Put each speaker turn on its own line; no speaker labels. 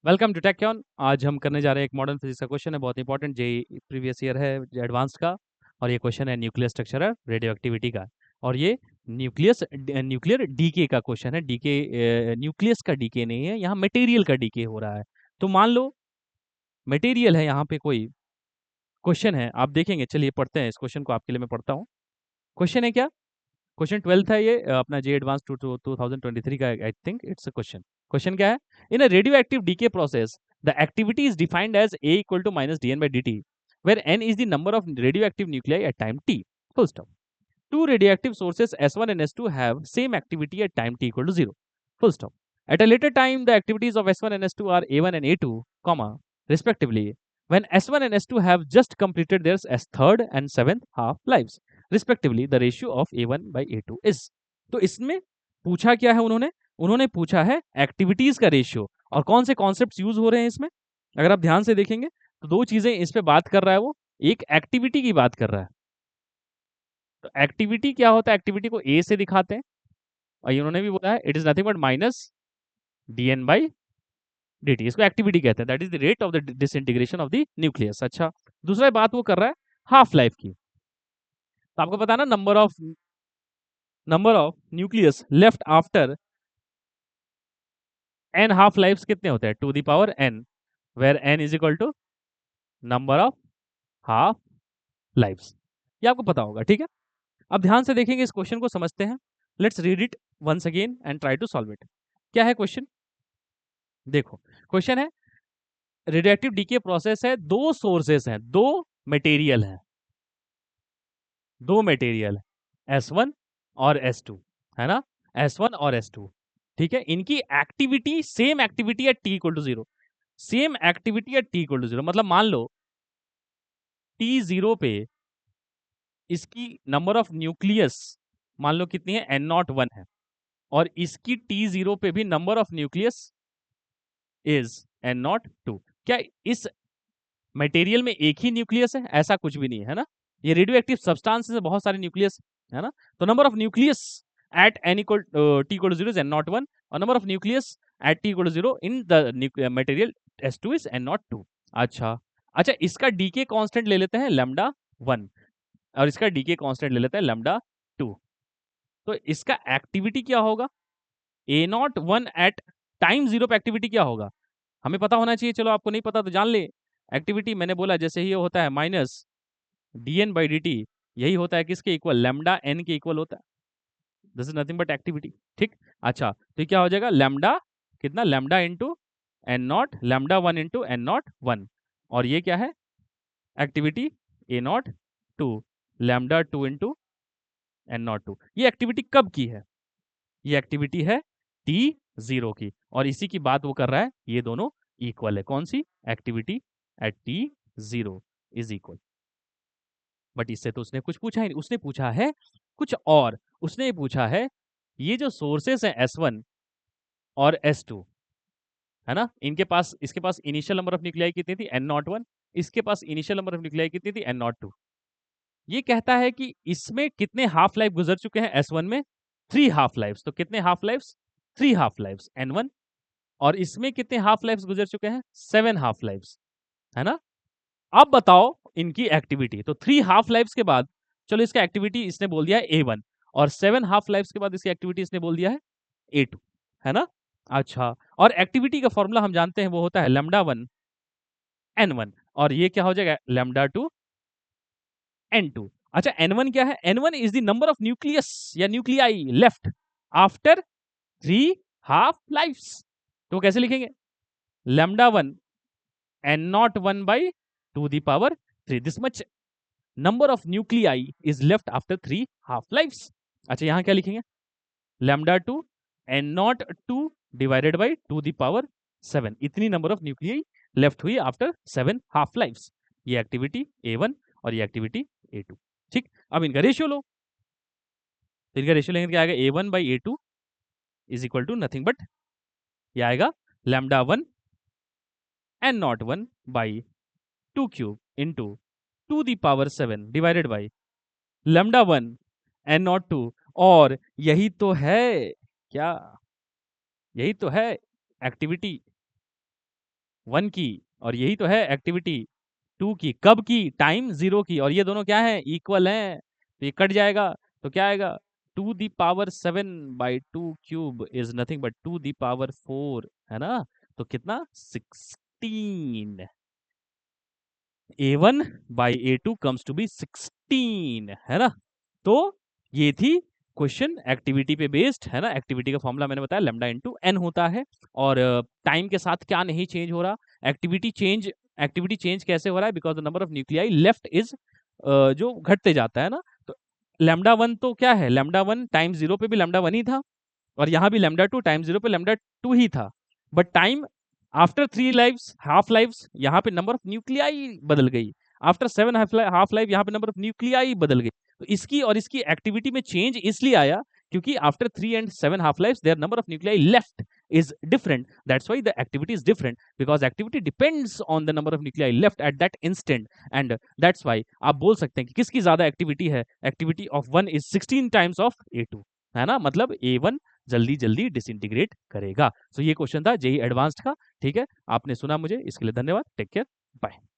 Welcome to टेक्योन। आज हम करने जा रहे हैं एक मॉडर्न फिजिक्स का क्वेश्चन है, बहुत इंपॉर्टेंट जेई प्रीवियस ईयर है एडवांस का। और ये क्वेश्चन है न्यूक्लियर स्ट्रक्चर है रेडियो एक्टिविटी का। और ये न्यूक्लियर डीके का क्वेश्चन है। डीके न्यूक्लियस का डीके नहीं है, यहाँ मटेरियल का डीके हो रहा है। तो मान लो मटेरियल है, यहाँ पे कोई क्वेश्चन है, आप देखेंगे। चलिए पढ़ते हैं इस क्वेश्चन को, आपके लिए मैं पढ़ता हूँ। क्वेश्चन है क्या? क्वेश्चन 12th है ये, अपना जे एडवांस 2023 का I think it's a question. Question क्या है? In a radioactive decay process the activity is defined as A equal to minus D N by D T, where N is the number of radioactive nuclei at time T. Full stop. Two radioactive sources S1 and S2 have same activity at time t equal to 0. Full stop. At a later time, the activities of S1 and S2 are A1 and A2, comma, respectively. When S1 and S2 have just completed their third and seventh half lives, respectively, the ratio of A1 by A2 is. तो इसमें पूछा क्या है उन्होंने? उन्होंने पूछा है activities का रेशियो। और कौन से कॉन्सेप्ट यूज हो रहे हैं इसमें? अगर आप ध्यान से देखेंगे तो दो चीजें इस पे बात कर रहा है वो। एक एक्टिविटी की बात कर रहा है। तो एक्टिविटी क्या होता है? एक्टिविटी को ए से दिखाते हैं। और इन्होंने भी बोला है it is nothing but minus D N by D T. इसको एक्टिविटी कहते हैं। That is the rate of the disintegration of the nucleus. अच्छा, दूसरा बात वो कर रहा है हाफ लाइफ की। तो आपको पता है ना, number of nucleus left after an half life कितने होते हैं? To the power N, where N is equal to number of half life. ये आपको पता होगा, ठीक है। अब ध्यान से देखेंगे, इस क्वेश्चन को समझते हैं। Let's read it once again and try to solve it. क्या है क्वेश्चन? देखो, क्वेश्चन है रेडिएटिव डीके प्रोसेस है, दो सोर्सेस हैं, दो मटेरियल S1 और S2, है ना। S1 और S2, ठीक है। इनकी एक्टिविटी सेम एक्टिविटी है T equal to 0। Same activity है T इक्वल टू 0 मतलब मान लो T0 पे इसकी नंबर ऑफ न्यूक्लियस मान लो कितनी है? N01 है। और इसकी T0 पे भी number of nucleus is N02। क्या इस मटेरियल में एक ही न्यूक्लियस है? ऐसा कुछ भी नहीं है ना। ये रेडियो एक्टिव सब्सटेंस है, बहुत सारे न्यूक्लियस है ना। तो number of nucleus at N equal T equal to 0 is N01, और number of nucleus at T equal to 0 in the material S2 is N02। अच्छा अच्छा, इसका डीके कांस्टेंट ले लेते हैं लैम्डा 1, और इसका डीके कांस्टेंट ले लेते हैं लैम्डा 2। तो इसका एक्टिविटी क्या होगा? A01 एट टाइम 0 पे एक्टिविटी क्या होगा? हमें पता होना चाहिए। चलो, आपको नहीं पता तो जान ले। एक्टिविटी मैंने बोला जैसे ही होता है minus D N by D T, यही होता है किसके इक्वल? लैम्डा एन के इक्वल होता है। This is nothing but activity, ठीक। अच्छा, तो क्या हो जाएगा? लैम्डा कितना? Lambda into N nought, lambda 1 into N01। और ये क्या है? Activity A02 lambda 2 into N02। ये एक्टिविटी कब की है? ये एक्टिविटी है T0 की, और इसी की बात वो कर रहा है। ये दोनों इक्वल है। कौन सी? Activity at T0 is equal. But इससे तो उसने कुछ पूछा ही नहीं। उसने पूछा है कुछ और। उसने पूछा है ये जो सोर्सेस हैं S1 और S2, है ना, इनके पास, इसके पास इनिशियल नंबर ऑफ न्यूक्लियाई कितनी थी? N01। इसके पास इनिशियल नंबर ऑफ न्यूक्लियाई कितनी थी? N02। ये कहता है कि इसमें कितने हाफ लाइफ गुजर चुके हैं? S1 में 3 हाफ लाइफ। तो कितने half life? 3 half life N1। और इसमें कितने हाफ लाइफ गुजर चुके हैं? 7 हाफ लाइफ, है ना। अब बताओ इनकी एक्टिविटी। तो 3 हाफ लाइफ्स के बाद, चलो इसका एक्टिविटी इसने बोल दिया है A1, और 7 हाफ लाइफ्स के बाद इसकी एक्टिविटी इसने बोल दिया है A2, है ना। अच्छा, और एक्टिविटी का फॉर्मूला हम जानते हैं, वो होता है लैम्डा 1 N1, और ये क्या हो जाएगा? Lambda 2 N2। अच्छा, N1 क्या है? N1 is the number of nucleus या nuclei left after 3 half lives. तो कैसे लिखेंगे? Lambda 1 N01 by 2 the power 3, this much number of nuclei is left after 3 half lives। अच्छा, यहां क्या लिखेंगे? lambda 2 N02 divided by 2 the power 7, इतनी number of nuclei left हुई आफ्टर 7 हाफ लाइव्स। ये एक्टिविटी A1 और ये एक्टिविटी A2, ठीक। अब इनका रेशियो लो। तो इनका रेशियो लेंगे क्या आएगा? A1 by A2 is equal to nothing but, ये आएगा lambda 1 N01 by 2 cube into 2 the power 7 divided by lambda 1 N02। और यही तो है क्या? यही तो है एक्टिविटी। 1 की, और यही तो है एक्टिविटी 2 की, कब की, टाइम 0 की, और ये दोनों क्या है, इक्वल हैं, तो ये कट जाएगा, तो क्या आएगा, 2^7/2³ इज नथिंग बट 2^4, है ना, तो कितना 16, A1/A2 कम्स टू बी 16, है ना। तो ये थी क्वेश्चन एक्टिविटी पे बेस्ड, है ना। एक्टिविटी का फॉर्मूला मैंने बताया लैम्डा इंटू एन होता है, और टाइम के साथ क्या नहीं चेंज हो रहा, एक्टिविटी चेंज कैसे हो रहा है, because the number of nuclei left is जो घटते जाता है ना। तो लैम्डा 1 तो क्या है, लैम्डा 1 टाइम 0 पे भी लैम्डा 1 ही था, और यहाँ भी लैम्डा 2 टाइम 0 पे लैम्डा 2 ही था, but time after 3 lives half lives यहाँ पे नंबर ऑफ न्यूक्लियाई बदल गई, आफ्टर 7 हाफ लाइव यहाँ पे नंबर ऑफ न्यूक्लियाई बदल गई। तो इसकी और इसकी एक्टिविटी में चेंज इसलिए आया क्योंकि after 3 and 7 half lives their number of nuclei left is different, that's why the activity is different, because activity depends on the number of nuclei left at that instant, and that's why आप बोल सकते हैं कि किसकी ज्यादा activity है, activity of 1 is 16 times of A2, है ना, मतलब A1 जल्दी जल्दी डिसइंटीग्रेट करेगा। सो ये क्वेश्चन था जेई एडवांस्ड का, ठीक है, आपने सुना मुझे, इसके लिए धन्यवाद, टेक केयर, बाय।